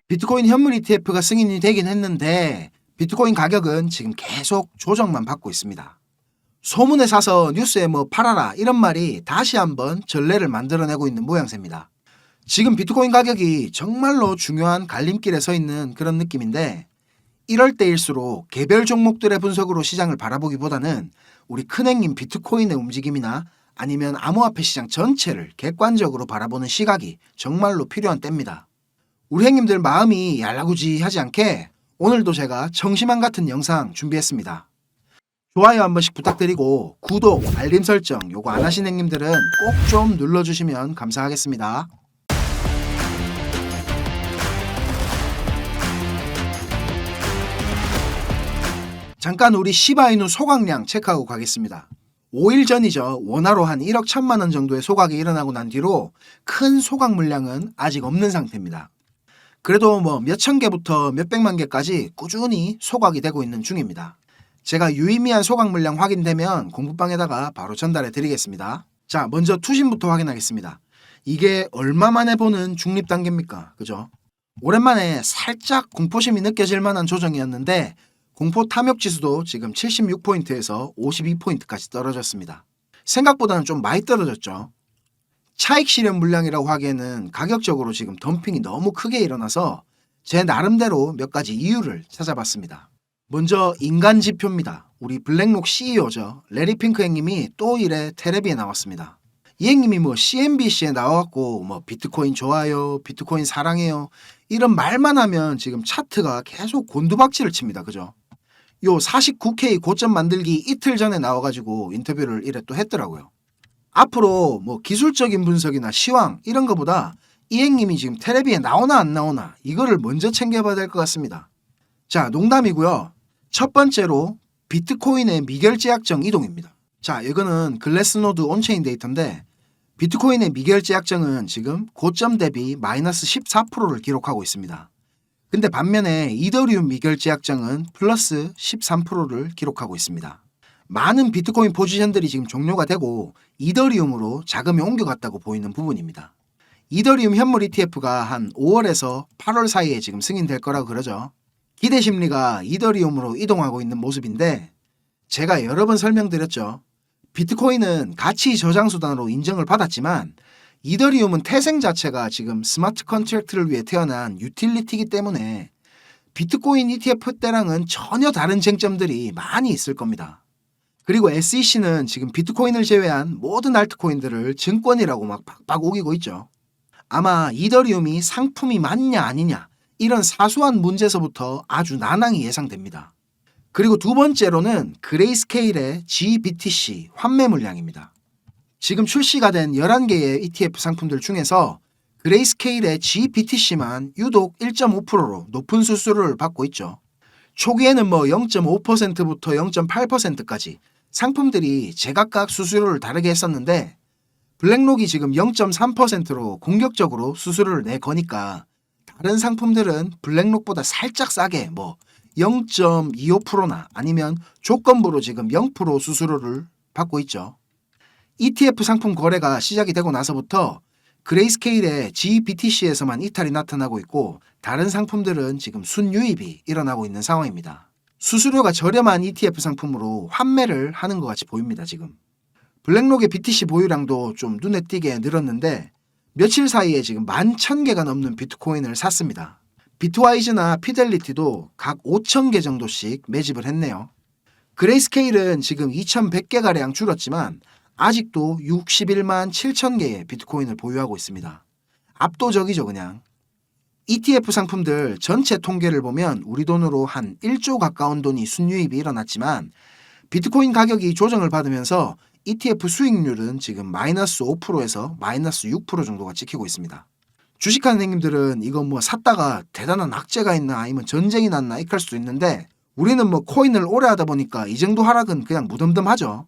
비트코인 현물 ETF가 승인이 되긴 했는데 비트코인 가격은 지금 계속 조정만 받고 있습니다. 소문에 사서 뉴스에 뭐 팔아라 이런 말이 다시 한번 전례를 만들어내고 있는 모양새입니다. 지금 비트코인 가격이 정말로 중요한 갈림길에 서 있는 그런 느낌인데 이럴 때일수록 개별 종목들의 분석으로 시장을 바라보기보다는 우리 큰행님 비트코인의 움직임이나 아니면 암호화폐 시장 전체를 객관적으로 바라보는 시각이 정말로 필요한 때입니다. 우리 행님들 마음이 얄라구지하지 않게 오늘도 제가 청심환 같은 영상 준비했습니다. 좋아요 한 번씩 부탁드리고 구독, 알림 설정 요거 안 하신 행님들은 꼭 좀 눌러주시면 감사하겠습니다. 잠깐 우리 시바이누 소각량 체크하고 가겠습니다. 5일 전이죠. 원화로 한 1억 1천만 원 정도의 소각이 일어나고 난 뒤로 큰 소각 물량은 아직 없는 상태입니다. 그래도 뭐 몇천 개부터 몇백만 개까지 꾸준히 소각이 되고 있는 중입니다. 제가 유의미한 소각 물량 확인되면 공부방에다가 바로 전달해 드리겠습니다. 자, 먼저 투신부터 확인하겠습니다. 이게 얼마 만에 보는 중립 단계입니까? 그죠? 오랜만에 살짝 공포심이 느껴질 만한 조정이었는데 공포 탐욕 지수도 지금 76포인트에서 52포인트까지 떨어졌습니다. 생각보다는 좀 많이 떨어졌죠. 차익 실현 물량이라고 하기에는 가격적으로 지금 덤핑이 너무 크게 일어나서 제 나름대로 몇 가지 이유를 찾아봤습니다. 먼저 인간 지표입니다. 우리 블랙록 CEO죠. 레리 핑크 형님이 또 이래 텔레비에 나왔습니다. 이 형님이 뭐 CNBC에 나와갖고 뭐 비트코인 좋아요, 비트코인 사랑해요 이런 말만 하면 지금 차트가 계속 곤두박질을 칩니다. 그죠? 요 49K 고점 만들기 이틀 전에 나와가지고 인터뷰를 이래 또 했더라고요. 앞으로 뭐 기술적인 분석이나 시황 이런 거보다 이 형님이 지금 텔레비에 나오나 안 나오나 이거를 먼저 챙겨봐야 될 것 같습니다. 자, 농담이고요. 첫 번째로 비트코인의 미결제약정 이동입니다. 자, 이거는 글래스노드 온체인 데이터인데 비트코인의 미결제약정은 지금 고점 대비 마이너스 14%를 기록하고 있습니다. 근데 반면에 이더리움 미결제약정은 플러스 13%를 기록하고 있습니다. 많은 비트코인 포지션들이 지금 종료가 되고 이더리움으로 자금이 옮겨갔다고 보이는 부분입니다. 이더리움 현물 ETF가 한 5월에서 8월 사이에 지금 승인될 거라고 그러죠. 기대 심리가 이더리움으로 이동하고 있는 모습인데 제가 여러 번 설명드렸죠. 비트코인은 가치 저장 수단으로 인정을 받았지만 이더리움은 태생 자체가 지금 스마트 컨트랙트를 위해 태어난 유틸리티이기 때문에 비트코인 ETF 때랑은 전혀 다른 쟁점들이 많이 있을 겁니다. 그리고 SEC는 지금 비트코인을 제외한 모든 알트코인들을 증권이라고 막 박박 우기고 있죠. 아마 이더리움이 상품이 맞냐 아니냐 이런 사소한 문제에서부터 아주 난항이 예상됩니다. 그리고 두 번째로는 그레이스케일의 GBTC 환매 물량입니다. 지금 출시가 된 11개의 ETF 상품들 중에서 그레이스케일의 GBTC만 유독 1.5%로 높은 수수료를 받고 있죠. 초기에는 뭐 0.5%부터 0.8%까지 상품들이 제각각 수수료를 다르게 했었는데 블랙록이 지금 0.3%로 공격적으로 수수료를 내거니까 다른 상품들은 블랙록보다 살짝 싸게 뭐 0.25%나 아니면 조건부로 지금 0% 수수료를 받고 있죠. ETF 상품 거래가 시작이 되고 나서부터 그레이스케일의 GBTC에서만 이탈이 나타나고 있고 다른 상품들은 지금 순유입이 일어나고 있는 상황입니다. 수수료가 저렴한 ETF 상품으로 환매를 하는 것 같이 보입니다. 지금 블랙록의 BTC 보유량도 좀 눈에 띄게 늘었는데 며칠 사이에 지금 11,000개가 넘는 비트코인을 샀습니다. 비트와이즈나 피델리티도 각 5,000개 정도씩 매집을 했네요. 그레이스케일은 지금 2,100개가량 줄었지만 아직도 61만 7천 개의 비트코인을 보유하고 있습니다. 압도적이죠 그냥. ETF 상품들 전체 통계를 보면 우리 돈으로 한 1조 가까운 돈이 순유입이 일어났지만 비트코인 가격이 조정을 받으면서 ETF 수익률은 지금 마이너스 5%에서 마이너스 6% 정도가 찍히고 있습니다. 주식하는 형님들은 이거 뭐 샀다가 대단한 악재가 있나 아니면 전쟁이 났나 이럴 수도 있는데 우리는 뭐 코인을 오래 하다 보니까 이 정도 하락은 그냥 무덤덤하죠.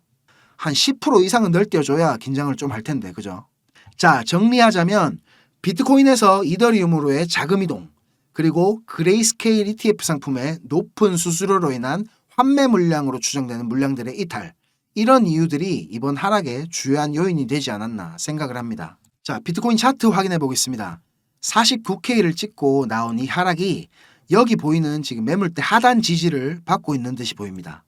한 10% 이상은 널뛰어줘야 긴장을 좀 할 텐데 그죠? 자, 정리하자면 비트코인에서 이더리움으로의 자금 이동 그리고 그레이스케일 ETF 상품의 높은 수수료로 인한 환매 물량으로 추정되는 물량들의 이탈 이런 이유들이 이번 하락의 주요한 요인이 되지 않았나 생각을 합니다. 자, 비트코인 차트 확인해 보겠습니다. 49K를 찍고 나온 이 하락이 여기 보이는 지금 매물대 하단 지지를 받고 있는 듯이 보입니다.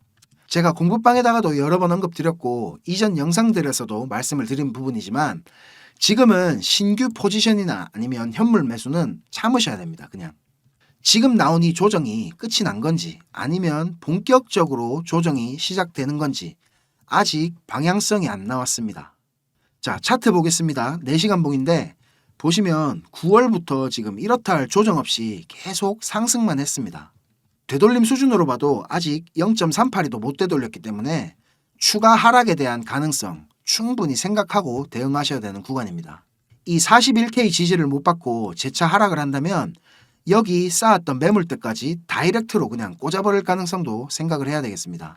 제가 공부방에다가도 여러 번 언급드렸고 이전 영상들에서도 말씀을 드린 부분이지만 지금은 신규 포지션이나 아니면 현물 매수는 참으셔야 됩니다. 그냥 지금 나온 이 조정이 끝이 난 건지 아니면 본격적으로 조정이 시작되는 건지 아직 방향성이 안 나왔습니다. 자, 차트 보겠습니다. 4시간 봉인데 보시면 9월부터 지금 이렇다 할 조정 없이 계속 상승만 했습니다. 되돌림 수준으로 봐도 아직 0.38이도 못 되돌렸기 때문에 추가 하락에 대한 가능성 충분히 생각하고 대응하셔야 되는 구간입니다. 이 41K 지지를 못 받고 재차 하락을 한다면 여기 쌓았던 매물대까지 다이렉트로 그냥 꽂아버릴 가능성도 생각을 해야 되겠습니다.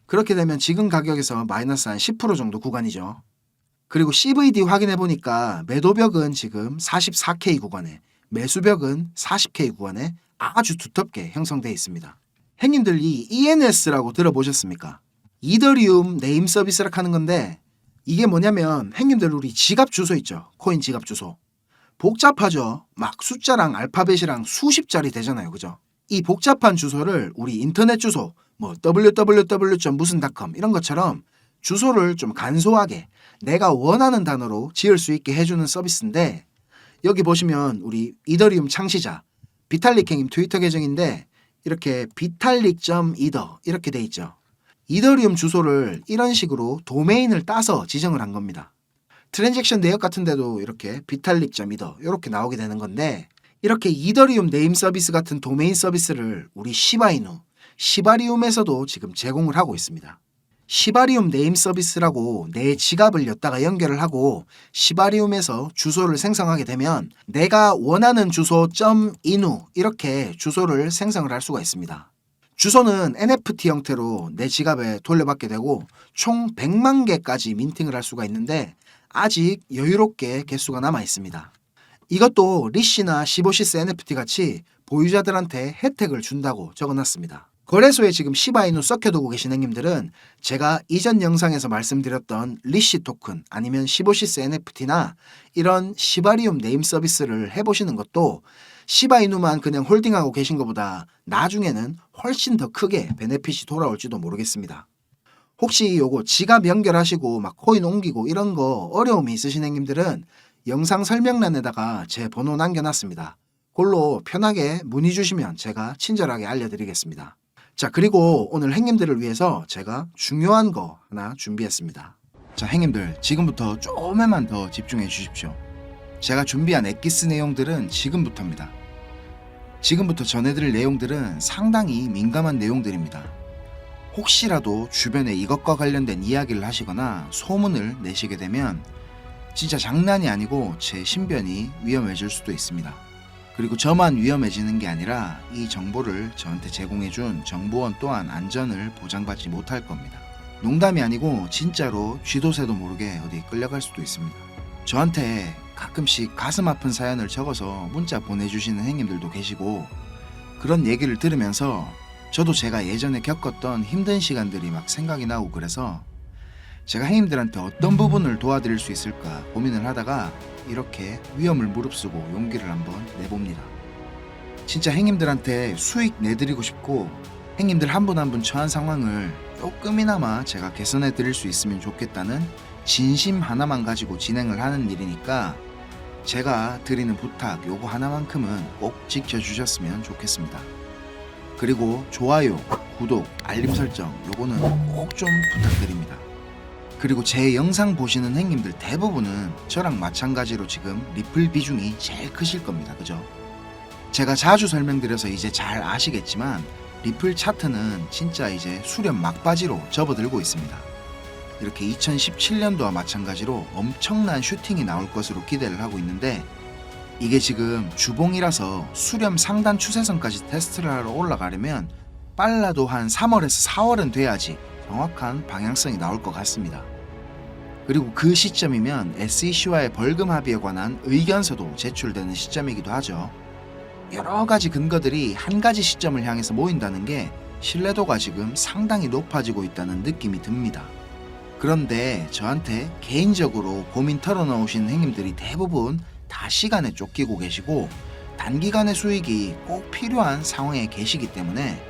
그렇게 되면 지금 가격에서 마이너스 한 10% 정도 구간이죠. 그리고 CVD 확인해 보니까 매도벽은 지금 44K 구간에 매수벽은 40K 구간에 아주 두텁게 형성되어 있습니다. 형님들 이 ENS라고 들어보셨습니까? 이더리움 네임 서비스라 하는 건데 이게 뭐냐면 형님들 우리 지갑 주소 있죠. 코인 지갑 주소. 복잡하죠. 막 숫자랑 알파벳이랑 수십 자리 되잖아요. 그죠? 이 복잡한 주소를 우리 인터넷 주소 뭐 www. 무슨.com 이런 것처럼 주소를 좀 간소하게 내가 원하는 단어로 지을 수 있게 해주는 서비스인데 여기 보시면 우리 이더리움 창시자 비탈릭 형님 트위터 계정인데 이렇게 비탈릭.이더 이렇게 돼 있죠. 이더리움 주소를 이런 식으로 도메인을 따서 지정을 한 겁니다. 트랜잭션 내역 같은 데도 이렇게 비탈릭.이더 이렇게 나오게 되는 건데 이렇게 이더리움 네임 서비스 같은 도메인 서비스를 우리 시바이누, 시바리움에서도 지금 제공을 하고 있습니다. 시바리움 네임 서비스라고 내 지갑을 엿다가 연결을 하고 시바리움에서 주소를 생성하게 되면 내가 원하는 주소 .이누 이렇게 주소를 생성을 할 수가 있습니다. 주소는 NFT 형태로 내 지갑에 돌려받게 되고 총 100만 개까지 민팅을 할 수가 있는데 아직 여유롭게 개수가 남아 있습니다. 이것도 리시나 15시스 NFT 같이 보유자들한테 혜택을 준다고 적어놨습니다. 거래소에 지금 시바이누 섞여두고 계신 형님들은 제가 이전 영상에서 말씀드렸던 리시 토큰 아니면 15시스 NFT나 이런 시바리움 네임 서비스를 해보시는 것도 시바이누만 그냥 홀딩하고 계신 것보다 나중에는 훨씬 더 크게 베네핏이 돌아올지도 모르겠습니다. 혹시 요거 지갑 연결하시고 막 코인 옮기고 이런 거 어려움이 있으신 형님들은 영상 설명란에다가 제 번호 남겨놨습니다. 그걸로 편하게 문의 주시면 제가 친절하게 알려드리겠습니다. 자, 그리고 오늘 형님들을 위해서 제가 중요한 거 하나 준비했습니다. 자, 형님들 지금부터 조금만 더 집중해 주십시오. 제가 준비한 엑기스 내용들은 지금부터입니다. 지금부터 전해드릴 내용들은 상당히 민감한 내용들입니다. 혹시라도 주변에 이것과 관련된 이야기를 하시거나 소문을 내시게 되면 진짜 장난이 아니고 제 신변이 위험해질 수도 있습니다. 그리고 저만 위험해지는 게 아니라 이 정보를 저한테 제공해준 정보원 또한 안전을 보장받지 못할 겁니다. 농담이 아니고 진짜로 쥐도 새도 모르게 어디 끌려갈 수도 있습니다. 저한테 가끔씩 가슴 아픈 사연을 적어서 문자 보내주시는 형님들도 계시고 그런 얘기를 들으면서 저도 제가 예전에 겪었던 힘든 시간들이 막 생각이 나고 그래서 제가 형님들한테 어떤 부분을 도와드릴 수 있을까 고민을 하다가 이렇게 위험을 무릅쓰고 용기를 한번 내봅니다. 진짜 형님들한테 수익 내드리고 싶고 형님들 한 분 한 분 처한 상황을 조금이나마 제가 개선해 드릴 수 있으면 좋겠다는 진심 하나만 가지고 진행을 하는 일이니까 제가 드리는 부탁 요거 하나만큼은 꼭 지켜주셨으면 좋겠습니다. 그리고 좋아요, 구독, 알림 설정 요거는 꼭 좀 부탁드립니다. 그리고 제 영상 보시는 형님들 대부분은 저랑 마찬가지로 지금 리플 비중이 제일 크실 겁니다. 그죠? 제가 자주 설명드려서 이제 잘 아시겠지만 리플 차트는 진짜 이제 수렴 막바지로 접어들고 있습니다. 이렇게 2017년도와 마찬가지로 엄청난 슈팅이 나올 것으로 기대를 하고 있는데 이게 지금 주봉이라서 수렴 상단 추세선까지 테스트를 하러 올라가려면 빨라도 한 3월에서 4월은 돼야지 정확한 방향성이 나올 것 같습니다. 그리고 그 시점이면 SEC와의 벌금 합의에 관한 의견서도 제출되는 시점이기도 하죠. 여러 가지 근거들이 한 가지 시점을 향해서 모인다는 게 신뢰도가 지금 상당히 높아지고 있다는 느낌이 듭니다. 그런데 저한테 개인적으로 고민 털어놓으신 형님들이 대부분 다 시간에 쫓기고 계시고 단기간의 수익이 꼭 필요한 상황에 계시기 때문에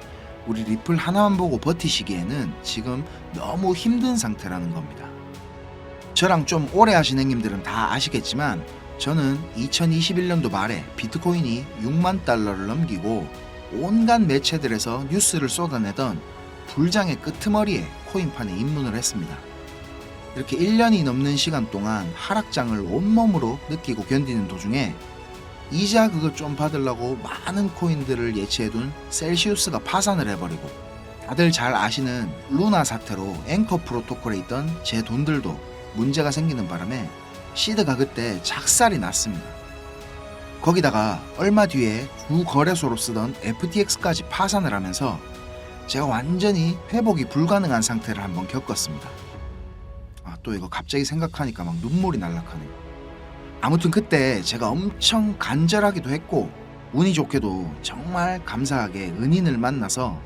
우리 리플 하나만 보고 버티시기에는 지금 너무 힘든 상태라는 겁니다. 저랑 좀 오래 하신 형님들은 다 아시겠지만 저는 2021년도 말에 비트코인이 6만 달러를 넘기고 온갖 매체들에서 뉴스를 쏟아내던 불장의 끄트머리에 코인판에 입문을 했습니다. 이렇게 1년이 넘는 시간 동안 하락장을 온몸으로 느끼고 견디는 도중에 이자 그거 좀 받으려고 많은 코인들을 예치해둔 셀시우스가 파산을 해버리고 다들 잘 아시는 루나 사태로 앵커 프로토콜에 있던 제 돈들도 문제가 생기는 바람에 시드가 그때 작살이 났습니다. 거기다가 얼마 뒤에 주 거래소로 쓰던 FTX까지 파산을 하면서 제가 완전히 회복이 불가능한 상태를 한번 겪었습니다. 또 이거 갑자기 생각하니까 막 눈물이 날락하네요. 아무튼 그때 제가 엄청 간절하기도 했고 운이 좋게도 정말 감사하게 은인을 만나서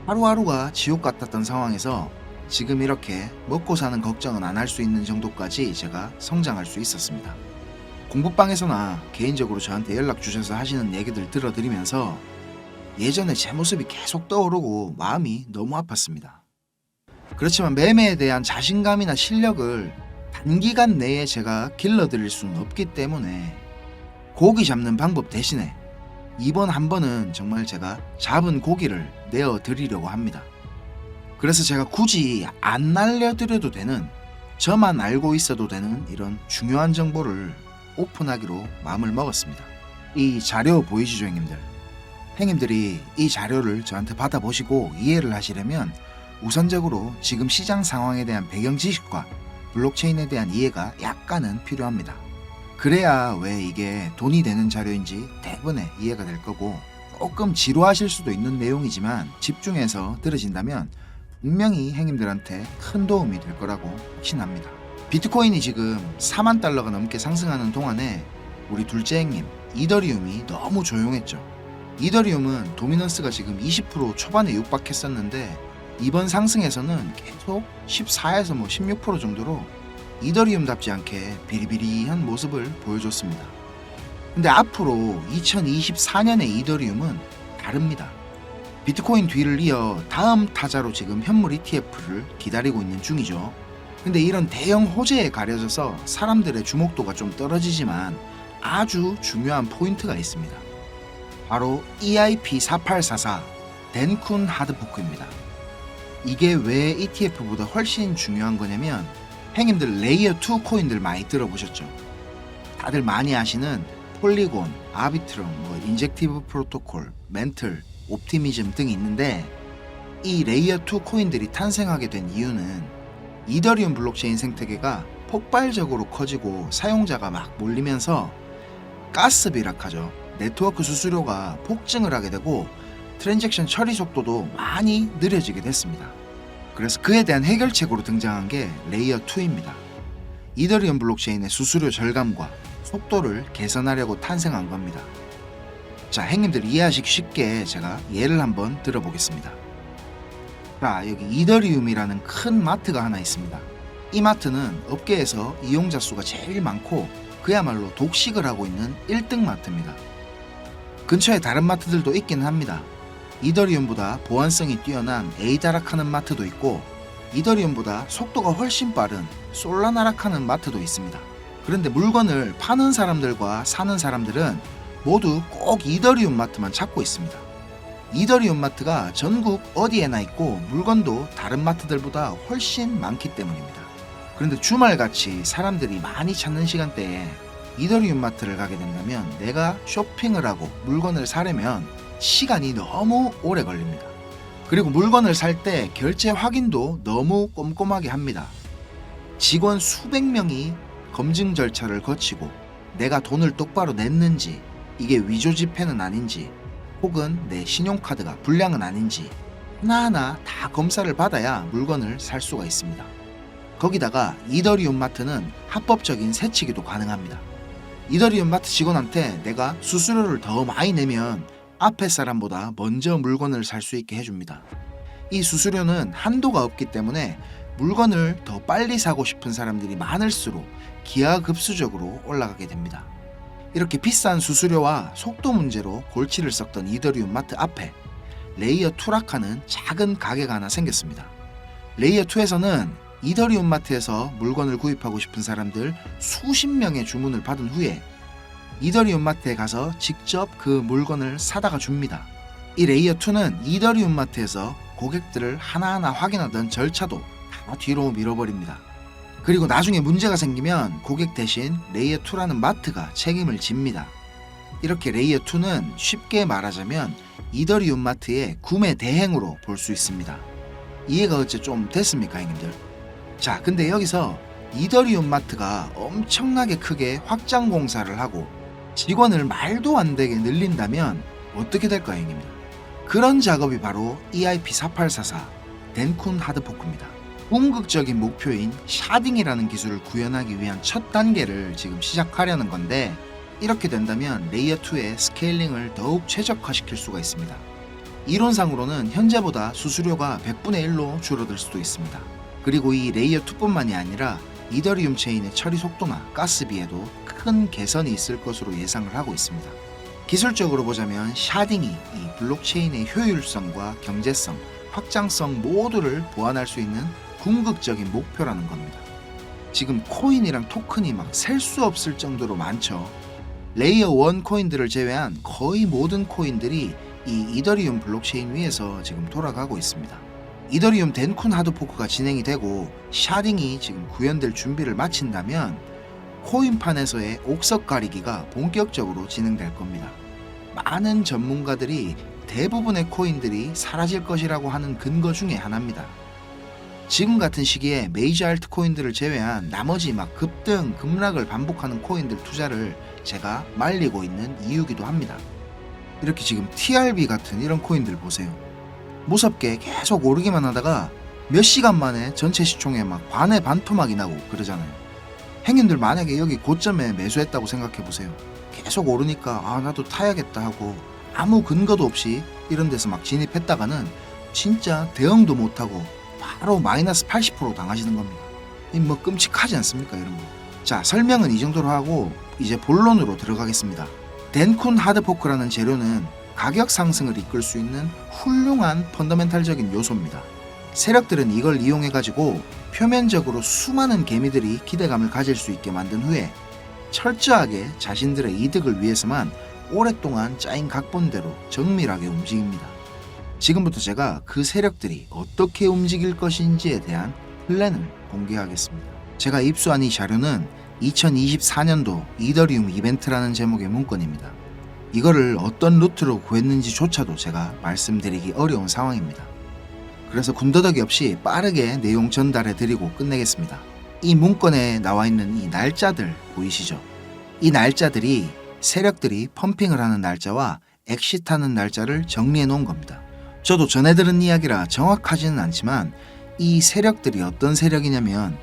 하루하루가 지옥 같았던 상황에서 지금 이렇게 먹고 사는 걱정은 안 할 수 있는 정도까지 제가 성장할 수 있었습니다. 공부방에서나 개인적으로 저한테 연락 주셔서 하시는 얘기들 들어드리면서 예전에 제 모습이 계속 떠오르고 마음이 너무 아팠습니다. 그렇지만 매매에 대한 자신감이나 실력을 단기간 내에 제가 길러드릴 수는 없기 때문에 고기 잡는 방법 대신에 이번 한 번은 정말 제가 잡은 고기를 내어드리려고 합니다. 그래서 제가 굳이 안 날려드려도 되는, 저만 알고 있어도 되는 이런 중요한 정보를 오픈하기로 마음을 먹었습니다. 이 자료 보이시죠, 형님들? 형님들이 이 자료를 저한테 받아보시고 이해를 하시려면 우선적으로 지금 시장 상황에 대한 배경 지식과 블록체인에 대한 이해가 약간은 필요합니다. 그래야 왜 이게 돈이 되는 자료인지 대부분의 이해가 될 거고, 조금 지루하실 수도 있는 내용이지만 집중해서 들으신다면 분명히 형님들한테 큰 도움이 될 거라고 확신합니다. 비트코인이 지금 4만 달러가 넘게 상승하는 동안에 우리 둘째 형님 이더리움이 너무 조용했죠. 이더리움은 도미넌스가 지금 20% 초반에 육박했었는데 이번 상승에서는 계속 14에서 16% 정도로 이더리움답지 않게 비리비리한 모습을 보여줬습니다. 근데 앞으로 2024년의 이더리움은 다릅니다. 비트코인 뒤를 이어 다음 타자로 지금 현물 ETF를 기다리고 있는 중이죠. 근데 이런 대형 호재에 가려져서 사람들의 주목도가 좀 떨어지지만 아주 중요한 포인트가 있습니다. 바로 EIP4844 덴쿤 하드포크입니다. 이게 왜 ETF보다 훨씬 중요한 거냐면 형님들 레이어 2 코인들 많이 들어보셨죠? 다들 많이 아시는 폴리곤, 아비트럼, 인젝티브 프로토콜, 멘틀, 옵티미즘 등이 있는데 이 레이어 2 코인들이 탄생하게 된 이유는 이더리움 블록체인 생태계가 폭발적으로 커지고 사용자가 막 몰리면서 가스 비락하죠. 네트워크 수수료가 폭증을 하게 되고 트랜잭션 처리 속도도 많이 느려지게 됐습니다. 그래서 그에 대한 해결책으로 등장한 게 레이어 2입니다. 이더리움 블록체인의 수수료 절감과 속도를 개선하려고 탄생한 겁니다. 자, 형님들 이해하시기 쉽게 제가 예를 한번 들어보겠습니다. 자, 여기 이더리움이라는 큰 마트가 하나 있습니다. 이 마트는 업계에서 이용자 수가 제일 많고 그야말로 독식을 하고 있는 1등 마트입니다. 근처에 다른 마트들도 있기는 합니다. 이더리움보다 보안성이 뛰어난 에이다락하는 마트도 있고 이더리움보다 속도가 훨씬 빠른 솔라나락하는 마트도 있습니다. 그런데 물건을 파는 사람들과 사는 사람들은 모두 꼭 이더리움 마트만 찾고 있습니다. 이더리움 마트가 전국 어디에나 있고 물건도 다른 마트들보다 훨씬 많기 때문입니다. 그런데 주말같이 사람들이 많이 찾는 시간대에 이더리움 마트를 가게 된다면 내가 쇼핑을 하고 물건을 사려면 시간이 너무 오래 걸립니다. 그리고 물건을 살 때 결제 확인도 너무 꼼꼼하게 합니다. 직원 수백 명이 검증 절차를 거치고 내가 돈을 똑바로 냈는지, 이게 위조 지폐는 아닌지, 혹은 내 신용카드가 불량은 아닌지 하나하나 다 검사를 받아야 물건을 살 수가 있습니다. 거기다가 이더리움 마트는 합법적인 세치기도 가능합니다. 이더리움 마트 직원한테 내가 수수료를 더 많이 내면 앞에 사람보다 먼저 물건을 살 수 있게 해줍니다. 이 수수료는 한도가 없기 때문에 물건을 더 빨리 사고 싶은 사람들이 많을수록 기하급수적으로 올라가게 됩니다. 이렇게 비싼 수수료와 속도 문제로 골치를 썩던 이더리움 마트 앞에 레이어 2라카는 작은 가게가 하나 생겼습니다. 레이어 2에서는 이더리움 마트에서 물건을 구입하고 싶은 사람들 수십 명의 주문을 받은 후에 이더리움 마트에 가서 직접 그 물건을 사다가 줍니다. 이 레이어 2는 이더리움 마트에서 고객들을 하나하나 확인하던 절차도 다 뒤로 밀어버립니다. 그리고 나중에 문제가 생기면 고객 대신 레이어 2라는 마트가 책임을 집니다. 이렇게 레이어 2는 쉽게 말하자면 이더리움 마트의 구매 대행으로 볼 수 있습니다. 이해가 어째 좀 됐습니까, 형님들? 자, 근데 여기서 이더리움 마트가 엄청나게 크게 확장 공사를 하고 직원을 말도 안 되게 늘린다면 어떻게 될까요, 형님들? 그런 작업이 바로 EIP4844 덴쿤 하드포크입니다. 궁극적인 목표인 샤딩이라는 기술을 구현하기 위한 첫 단계를 지금 시작하려는 건데, 이렇게 된다면 레이어 2의 스케일링을 더욱 최적화시킬 수가 있습니다. 이론상으로는 현재보다 수수료가 100분의 1로 줄어들 수도 있습니다. 그리고 이 레이어 2뿐만이 아니라 이더리움 체인의 처리 속도나 가스비에도 큰 개선이 있을 것으로 예상을 하고 있습니다. 기술적으로 보자면 샤딩이 이 블록체인의 효율성과 경제성, 확장성 모두를 보완할 수 있는 궁극적인 목표라는 겁니다. 지금 코인이랑 토큰이 막 셀 수 없을 정도로 많죠. 레이어 1 코인들을 제외한 거의 모든 코인들이 이 이더리움 블록체인 위에서 지금 돌아가고 있습니다. 이더리움 덴쿤 하드포크가 진행이 되고 샤딩이 지금 구현될 준비를 마친다면 코인판에서의 옥석 가리기가 본격적으로 진행될 겁니다. 많은 전문가들이 대부분의 코인들이 사라질 것이라고 하는 근거 중에 하나입니다. 지금 같은 시기에 메이저 알트 코인들을 제외한 나머지 막 급등, 급락을 반복하는 코인들 투자를 제가 말리고 있는 이유기도 합니다. 이렇게 지금 TRB 같은 이런 코인들 보세요. 무섭게 계속 오르기만 하다가 몇 시간 만에 전체 시총에 막 반의 반토막이 나고 그러잖아요. 행님들 만약에 여기 고점에 매수했다고 생각해 보세요. 계속 오르니까 아 나도 타야겠다 하고 아무 근거도 없이 이런 데서 막 진입했다가는 진짜 대응도 못하고 바로 마이너스 80% 당하시는 겁니다. 뭐 끔찍하지 않습니까, 이런 거. 자, 설명은 이 정도로 하고 이제 본론으로 들어가겠습니다. 덴쿤 하드포크라는 재료는 가격 상승을 이끌 수 있는 훌륭한 펀더멘탈적인 요소입니다. 세력들은 이걸 이용해 가지고 표면적으로 수많은 개미들이 기대감을 가질 수 있게 만든 후에 철저하게 자신들의 이득을 위해서만 오랫동안 짜인 각본대로 정밀하게 움직입니다. 지금부터 제가 그 세력들이 어떻게 움직일 것인지에 대한 플랜을 공개하겠습니다. 제가 입수한 이 자료는 2024년도 이더리움 이벤트라는 제목의 문건입니다. 이거를 어떤 루트로 구했는지조차도 제가 말씀드리기 어려운 상황입니다. 그래서 군더더기 없이 빠르게 내용 전달해 드리고 끝내겠습니다. 이 문건에 나와 있는 이 날짜들 보이시죠? 이 날짜들이 세력들이 펌핑을 하는 날짜와 엑시트하는 날짜를 정리해 놓은 겁니다. 저도 전해 들은 이야기라 정확하지는 않지만 이 세력들이 어떤 세력이냐면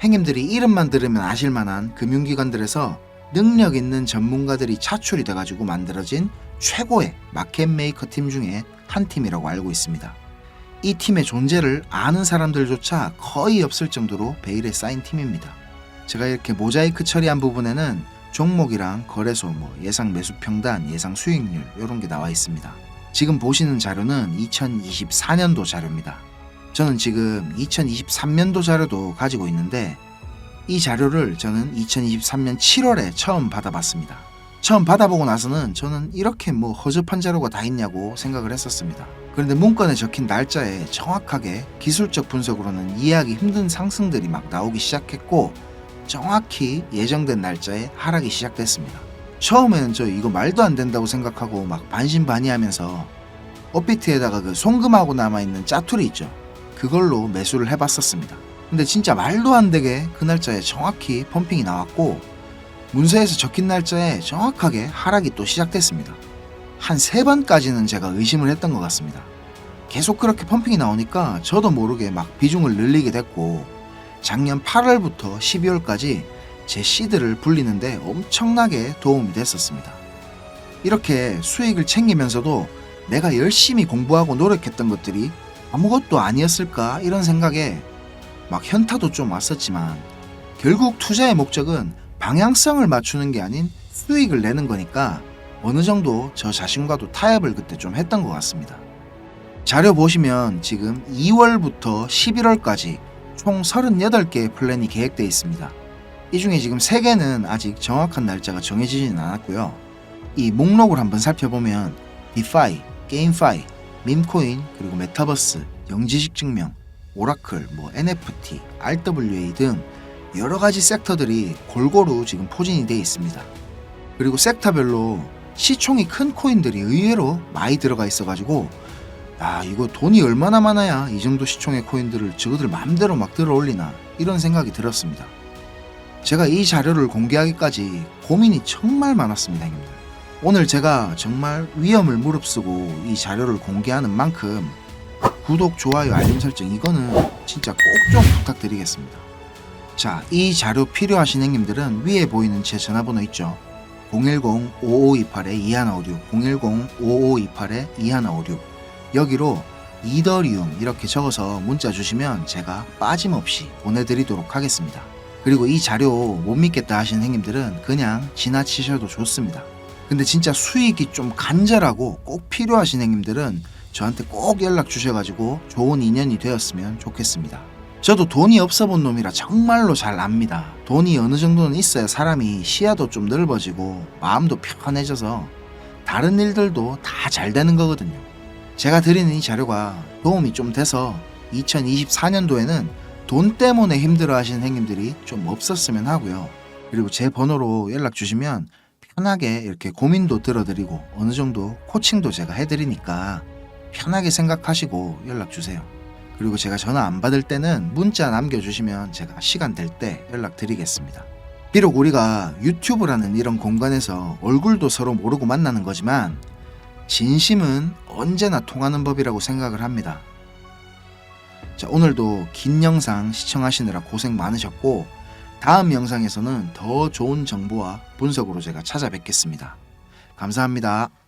행님들이 이름만 들으면 아실만한 금융기관들에서 능력 있는 전문가들이 차출이 돼가지고 만들어진 최고의 마켓 메이커 팀 중에 한 팀이라고 알고 있습니다. 이 팀의 존재를 아는 사람들조차 거의 없을 정도로 베일에 쌓인 팀입니다. 제가 이렇게 모자이크 처리한 부분에는 종목이랑 거래소, 예상 매수 평단, 예상 수익률 이런 게 나와 있습니다. 지금 보시는 자료는 2024년도 자료입니다. 저는 지금 2023년도 자료도 가지고 있는데 이 자료를 저는 2023년 7월에 처음 받아봤습니다. 처음 받아보고 나서는 저는 이렇게 허접한 자료가 다 있냐고 생각을 했었습니다. 그런데 문건에 적힌 날짜에 정확하게 기술적 분석으로는 이해하기 힘든 상승들이 막 나오기 시작했고 정확히 예정된 날짜에 하락이 시작됐습니다. 처음에는 저 이거 말도 안 된다고 생각하고 막 반신반의하면서 업비트에다가 그 송금하고 남아있는 짜투리 있죠. 그걸로 매수를 해봤었습니다. 근데 진짜 말도 안 되게 그 날짜에 정확히 펌핑이 나왔고 문서에서 적힌 날짜에 정확하게 하락이 또 시작됐습니다. 한 3번까지는 제가 의심을 했던 것 같습니다. 계속 그렇게 펌핑이 나오니까 저도 모르게 막 비중을 늘리게 됐고 작년 8월부터 12월까지 제 시드를 불리는데 엄청나게 도움이 됐었습니다. 이렇게 수익을 챙기면서도 내가 열심히 공부하고 노력했던 것들이 아무것도 아니었을까 이런 생각에 막 현타도 좀 왔었지만 결국 투자의 목적은 방향성을 맞추는 게 아닌 수익을 내는 거니까 어느 정도 저 자신과도 타협을 그때 좀 했던 것 같습니다. 자료 보시면 지금 2월부터 11월까지 총 38개의 플랜이 계획되어 있습니다. 이 중에 지금 3개는 아직 정확한 날짜가 정해지진 않았고요. 이 목록을 한번 살펴보면 디파이, 게임파이, 밈코인, 그리고 메타버스, 영지식 증명, 오라클, NFT, RWA 등 여러가지 섹터들이 골고루 지금 포진이 되어 있습니다. 그리고 섹터별로 시총이 큰 코인들이 의외로 많이 들어가 있어가지고 이거 돈이 얼마나 많아야 이 정도 시총의 코인들을 저거들 맘대로 막 들어올리나 이런 생각이 들었습니다. 제가 이 자료를 공개하기까지 고민이 정말 많았습니다, 형님들. 오늘 제가 정말 위험을 무릅쓰고 이 자료를 공개하는 만큼 구독, 좋아요, 알림 설정 이거는 진짜 꼭 좀 부탁드리겠습니다. 자, 이 자료 필요하신 형님들은 위에 보이는 제 전화번호 있죠? 010-5528-2156, 010-5528-2156 여기로 이더리움 이렇게 적어서 문자 주시면 제가 빠짐없이 보내드리도록 하겠습니다. 그리고 이 자료 못 믿겠다 하시는 형님들은 그냥 지나치셔도 좋습니다. 근데 진짜 수익이 좀 간절하고 꼭 필요하신 형님들은 저한테 꼭 연락 주셔가지고 좋은 인연이 되었으면 좋겠습니다. 저도 돈이 없어 본 놈이라 정말로 잘 압니다. 돈이 어느 정도는 있어야 사람이 시야도 좀 넓어지고 마음도 편해져서 다른 일들도 다 잘 되는 거거든요. 제가 드리는 이 자료가 도움이 좀 돼서 2024년도에는 돈 때문에 힘들어 하시는 형님들이 좀 없었으면 하고요. 그리고 제 번호로 연락 주시면 편하게 이렇게 고민도 들어드리고 어느 정도 코칭도 제가 해드리니까 편하게 생각하시고 연락 주세요. 그리고 제가 전화 안 받을 때는 문자 남겨주시면 제가 시간 될 때 연락드리겠습니다. 비록 우리가 유튜브라는 이런 공간에서 얼굴도 서로 모르고 만나는 거지만 진심은 언제나 통하는 법이라고 생각을 합니다. 자, 오늘도 긴 영상 시청하시느라 고생 많으셨고 다음 영상에서는 더 좋은 정보와 분석으로 제가 찾아뵙겠습니다. 감사합니다.